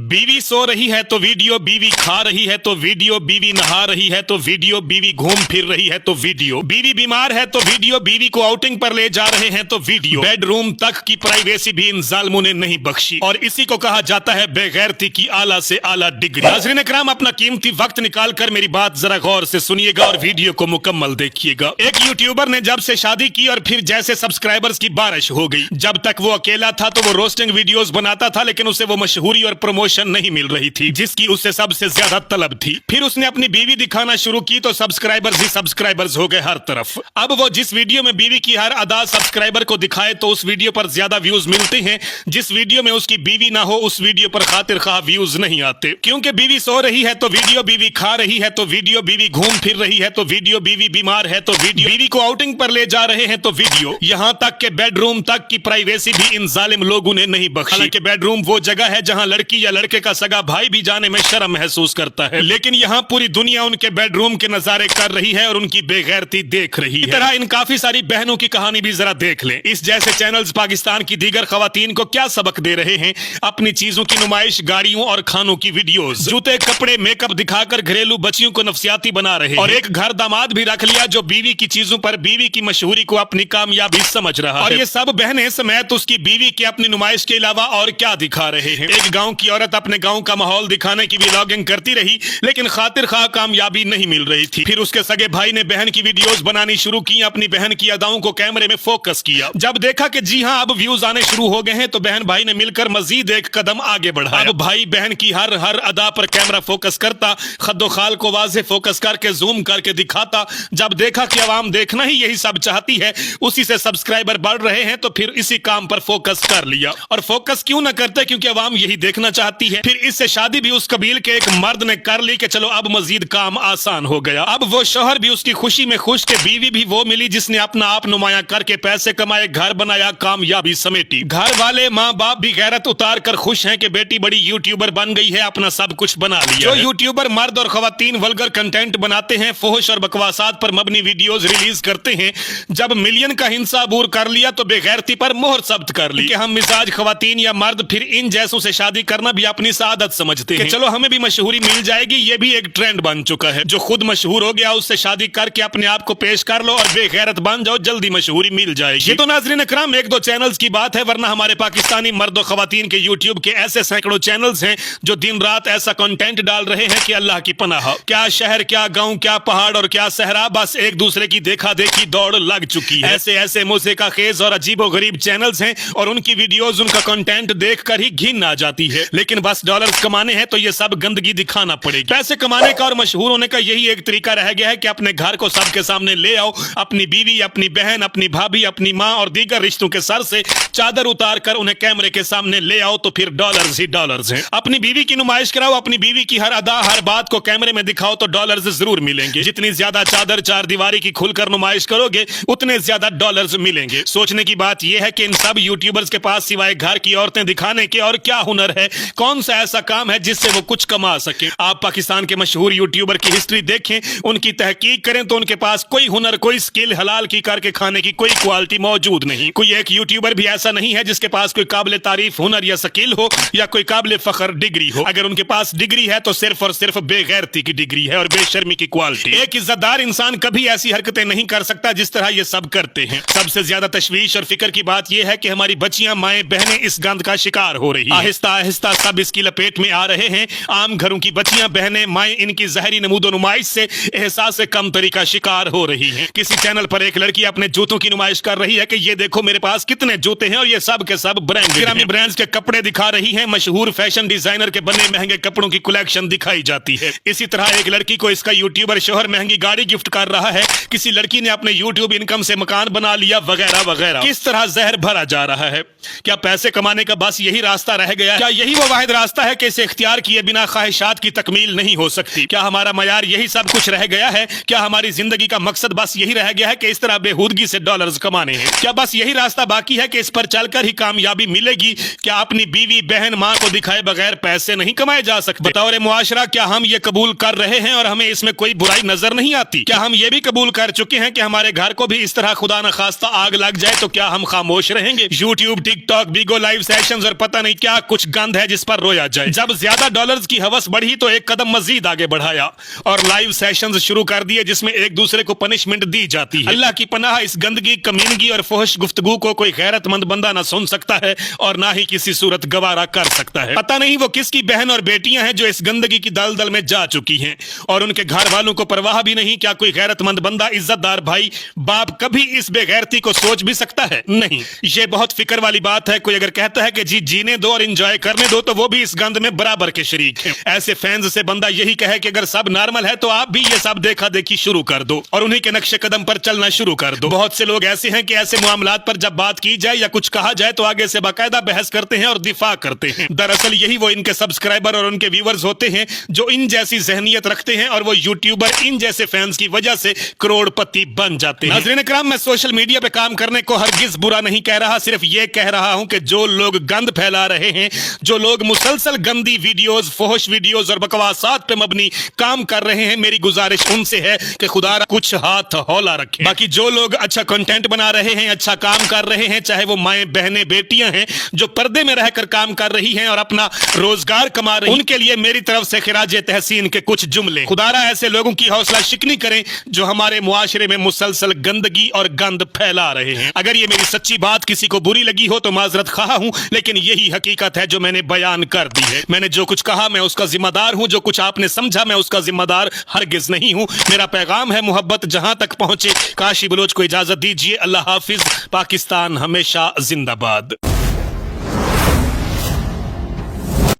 बीवी सो रही है तो वीडियो, बीवी खा रही है तो वीडियो, बीवी नहा रही है तो वीडियो, बीवी घूम फिर रही है तो वीडियो, बीवी बीमार है तो वीडियो, बीवी को आउटिंग पर ले जा रहे हैं तो वीडियो। बेडरूम तक की प्राइवेसी भी इन जालिमों ने नहीं बख्शी और इसी को कहा जाता है बेगैरती की आला से आला डिग्री। नाज़रीन इकराम, अपना कीमती वक्त निकाल कर मेरी बात जरा गौर से सुनिएगा और वीडियो को मुकम्मल देखिएगा। एक यूट्यूबर ने जब से शादी की और फिर जैसे सब्सक्राइबर्स की बारिश हो गई। जब तक वो अकेला था तो वो रोस्टिंग वीडियोस बनाता था, लेकिन उसे वो मशहूरी और प्रमोशन नहीं मिल रही थी जिसकी उसे सबसे ज्यादा तलब थी। फिर उसने अपनी बीवी दिखाना शुरू की तो सब्सक्राइबर्स ही सब्सक्राइबर्स हो गए हर तरफ। अब वो जिस वीडियो में बीवी की हर अदा सब्सक्राइबर को दिखाए तो उस वीडियो पर ज्यादा व्यूज मिलते हैं। जिस वीडियो में उसकी बीवी ना हो उस वीडियो पर खातिर खा व्यूज नहीं आते, क्योंकि बीवी सो रही है तो वीडियो, बीवी खा रही है तो वीडियो, बीवी घूम फिर रही है तो वीडियो, बीवी बीमार है तो वीडियो, बीवी को आउटिंग पर ले जा रहे हैं तो वीडियो। यहाँ तक के बेडरूम तक की प्राइवेसी भी इन जालिम लोगों ने नहीं बख्शी। हालांकि बेडरूम वो जगह है जहाँ लड़की या लड़के का सगा भाई भी जाने में शर्म महसूस करता है, लेकिन यहाँ पूरी दुनिया उनके बेडरूम के नजारे कर रही है और उनकी बेगैरती देख रही है। इस तरह इन काफी सारी बहनों की कहानी भी जरा देख लें। इस जैसे चैनल्स पाकिस्तान की दीगर खवातीन को क्या सबक दे रहे हैं? अपनी चीजों की नुमाइश, गाड़ियों और खानों की वीडियोस, जूते कपड़े मेकअप दिखाकर घरेलू बच्चियों को नफसियाती बना रहे हैं और एक घर दामाद भी रख लिया जो बीवी की चीजों पर बीवी की मशहूरी को अपनी कामयाबी समझ रहा है। और ये सब बहनें समेत उसकी बीवी की अपनी नुमाइश के अलावा और क्या दिखा रहे हैं? एक गांव की औरत अपने गांव का माहौल दिखाने की व्लॉगिंग करती रही, लेकिन खातिर खा कामयाबी नहीं मिल रही थी। फिर उसके सगे भाई ने बहन की वीडियोस बनानी शुरू की, अपनी बहन की अदाओं को कैमरे में फोकस किया। जब देखा कि जी हां अब व्यूज आने शुरू हो गए हैं तो बहन भाई ने मिलकर मजीद एक कदम आगे बढ़ाया। अब भाई बहन की हर अदा पर कैमरा फोकस करता, खद्दो खाल को वाज़े फोकस करके जूम करके दिखाता। जब देखा कि अवाम देखना ही यही सब चाहती है, उसी से सब्सक्राइबर बढ़ रहे हैं, तो फिर इसी काम पर फोकस कर लिया। और फोकस क्यों ना करते, क्योंकि अवाम यही देखना चाहती है। फिर इससे शादी भी उस कबील के एक मर्द ने कर ली कि चलो अब मजीद काम आसान हो गया। अब वो शोहर भी उसकी खुशी में खुश के बीवी भी वो मिली जिसने अपना आप नुमाया करके पैसे कमाए, घर बनाया, कामयाबी समेटी। घर वाले माँ बाप भी गैरत उतार कर खुश हैं कि बेटी बड़ी यूट्यूबर बन गई है, अपना सब कुछ बना लिया। जो यूट्यूबर मर्द और खवातीन वल्गर कंटेंट बनाते हैं, फोहश और बकवासात पर मबनी वीडियोस रिलीज करते हैं, जब मिलियन का हिंसा अबूर कर लिया तो बेगैरती पर मोहर सब्त कर ली कि हम मिजाज खवातीन या मर्द फिर इन जैसों से शादी करना भी अपनी सादत समझते हैं। चलो हमें भी मशहूरी मिल जाएगी, ये भी एक ट्रेंड बन चुका है। जो खुद मशहूर हो गया उससे शादी करके अपने आप को पेश कर लो और बेगैरत बन जाओ, जल्दी मशहूरी मिल जाएगी। ये तो नाज़रीन इकराम एक दो चैनल्स की बात है, वरना हमारे पाकिस्तानी मर्द और खवातीन के यूट्यूब के ऐसे सैकड़ों चैनल्स हैं जो दिन रात ऐसा कंटेंट डाल रहे हैं कि अल्लाह की पनाह। क्या शहर, क्या गांव, क्या पहाड़ और क्या सहरा, बस एक दूसरे की देखा देखी दौड़ लग चुकी है। ऐसे ऐसे मुज़िका खेज और अजीबो गरीब चैनल्स हैं और उनकी वीडियोस, उनका कंटेंट देखकर ही घिन आ जाती है। लेकिन बस डॉलर्स कमाने हैं तो ये सब गंदगी दिखाना पड़ेगी। पैसे कमाने का और मशहूर होने का यही एक तरीका रह गया है कि अपने घर को सबके सामने ले आओ, अपनी बीवी, अपनी बहन, अपनी भाभी, अपनी माँ और दीगर रिश्तों के सर से चादर उतार कर उन्हें कैमरे के सामने ले आओ तो फिर डॉलर्स ही डॉलर्स हैं। अपनी बीवी की नुमाइश कराओ, अपनी बीवी की हर अदा, हर बात को कैमरे में दिखाओ तो डॉलर्स जरूर मिलेंगे। जितनी ज्यादा चादर चार दीवारी की खुलकर नुमाइश करोगे उतने ज्यादा डॉलर्स मिलेंगे। सोचने की बात यह है कि इन सब यूट्यूबर्स के पास सिवाय घर की औरतें दिखाने के और क्या हुनर है? कौन सा ऐसा काम है जिससे वो कुछ कमा सके? आप पाकिस्तान के मशहूर यूट्यूबर की हिस्ट्री देखें, उनकी तहकीक करें तो उनके पास कोई हुनर, कोई स्किल, हलाल की करके खाने की कोई क्वालिटी मौजूद नहीं। कोई एक यूट्यूबर भी ऐसा नहीं है जिसके पास कोई काबिल तारीफ हुनर या स्किल हो या कोई काबिल फख्र डिग्री हो। अगर उनके पास डिग्री है तो सिर्फ और सिर्फ बेगैरती की डिग्री है और बेशर्मी की क्वालिटी। एक इज्जतदार इंसान कभी ऐसी हरकतें नहीं कर सकता जिस तरह ये सब करते हैं। सबसे ज्यादा तशवीश और फिक्र की बात यह है कि हमारी बच्चियां, माएं, बहनें इस गंद का शिकार हो रही हैं। आहिस्ता आहिस्ता सब इसकी लपेट में आ रहे हैं। आम घरों की बच्चियां, बहनें, माएं इनकी जहरी नमूदो नुमाइश से एहसास कमतरी का शिकार हो रही हैं। किसी चैनल पर एक लड़की अपने जूतों की नुमाइश कर रही है कि ये देखो मेरे पास कितने जूते हैं और ये सब के सब ब्रांड ब्रांड्स के कपड़े दिखा रही है। मशहूर फैशन डिजाइनर के बने महंगे कपड़ों की कलेक्शन दिखाई जाती है। इसी तरह एक लड़की को इसका यूट्यूबर शोहर महंगी गाड़ी गिफ्ट कर रहा है। किसी लड़की ने अपने यूट्यूब इनकम से मकान बना लिया, वगैरह वगैरह। किस तरह जहर भरा जा रहा है। क्या पैसे कमाने का बस यही रास्ता रह गया? क्या यही वो वाहिद रास्ता है कि इसे इख्तियार किए बिना ख्वाहिशात की तकमील नहीं हो सकती? क्या हमारा मयार यही सब कुछ रह गया है? क्या हमारी जिंदगी का मकसद बस यही रह गया है कि इस तरह बेहूदगी से डॉलर्स कमाने हैं? क्या बस यही रास्ता बाकी है कि इस पर चलकर ही कामयाबी मिलेगी? क्या अपनी बीवी, बहन, माँ को दिखाए बगैर पैसे नहीं कमाए जा सकते? बतौर मुआशरा क्या हम ये कबूल कर रहे हैं और हमें इसमें कोई बुराई नजर नहीं आती? क्या हम ये भी कबूल कर चुके हैं कि हमारे घर को भी इस तरह खुदा न खास्ता आग लग जाए तो क्या हम खामोश रहेंगे? यूट्यूब, टिकटॉक, बिगो लाइव सेशंस और पता नहीं क्या कुछ गंद है जिस पर रोया जाए। जब ज्यादा डॉलर्स की हवस बढ़ी तो एक कदम मजीद आगे बढ़ाया और लाइव सेशंस शुरू कर दिए जिसमें एक दूसरे को पनिशमेंट दी जाती है। अल्लाह की पनाह, इस गंदगी, कमीनगी और फहश गुफ्तगू को कोई गैरतमंद बंदा ना सुन सकता है और ना ही किसी सूरत गवारा कर सकता है। पता नहीं वो किसकी बहन और बेटियां हैं जो इस गंदगी की दलदल में जा चुकी हैं और उनके घर वालों को परवाह भी नहीं। क्या कोई गैरतमंद बंदा, इज्जतदार भाई बाप कभी इस बेगैरती को सोच भी सकता है? नहीं। ये बहुत फिक्र वाली बात है। कोई अगर कहता है कि जी जीने दो और एंजॉय करने दो तो वो भी इस गंद में बराबर के शरीक हैं। ऐसे फैंस से बंदा यही कहे कि अगर सब नॉर्मल है तो आप भी ये सब देखा देखी शुरू कर दो और उन्हीं के नक्शे कदम पर चलना शुरू कर दो। बहुत से लोग ऐसे हैं कि ऐसे मामलात पर जब बात की जाए या कुछ कहा जाए तो आगे से बाकायदा बहस करते हैं और दिफा करते हैं। दरअसल यही वो इनके सब्सक्राइबर और उनके व्यूअर्स होते हैं जो इन जैसी जहनियत रखते हैं और वो यूट्यूबर इन जैसे फैंस की वजह से करोड़पति बन जाते हैं। नाज़रीन इकराम, मैं सोशल मीडिया पे काम करने को हरगिज बुरा नहीं कह रहा, सिर्फ ये कह रहा हूं कि जो लोग गंद फैला रहे हैं, जो लोग मुसलसल गंदी वीडियोस, फहश वीडियोस और बकवासात पे मबनी काम कर रहे हैं, मेरी गुजारिश उनसे है कि खुदा कुछ हाथ हौला रखे। बाकी जो लोग अच्छा कंटेंट बना रहे हैं, अच्छा काम कर रहे हैं, चाहे वो माएं, बहनें, बेटियां हैं जो पर्दे में रहकर काम कर रही हैं और अपना रोजगार कमा रही हैं, उनके लिए मेरी तरफ से खिराज तहसीन के कुछ जुमले। खुदारा ऐसे लोगों की हौसला शिकनी करें जो हमारे मुआशरे में मुसलसल गंदगी और गंद फैला रहे हैं। अगर ये मेरी सच्ची बात किसी को बुरी लगी हो तो माजरत खा हूं, लेकिन यही हकीकत है जो मैंने बयान कर दी है। मैंने जो कुछ कहा मैं उसका जिम्मेदार हूं, जो कुछ आपने समझा मैं उसका जिम्मेदार हरगिज नहीं हूं। मेरा पैगाम है मोहब्बत जहां तक पहुंचे। काशी बलोच को इजाजत दीजिए। अल्लाह हाफिज। पाकिस्तान हमेशा जिंदाबाद।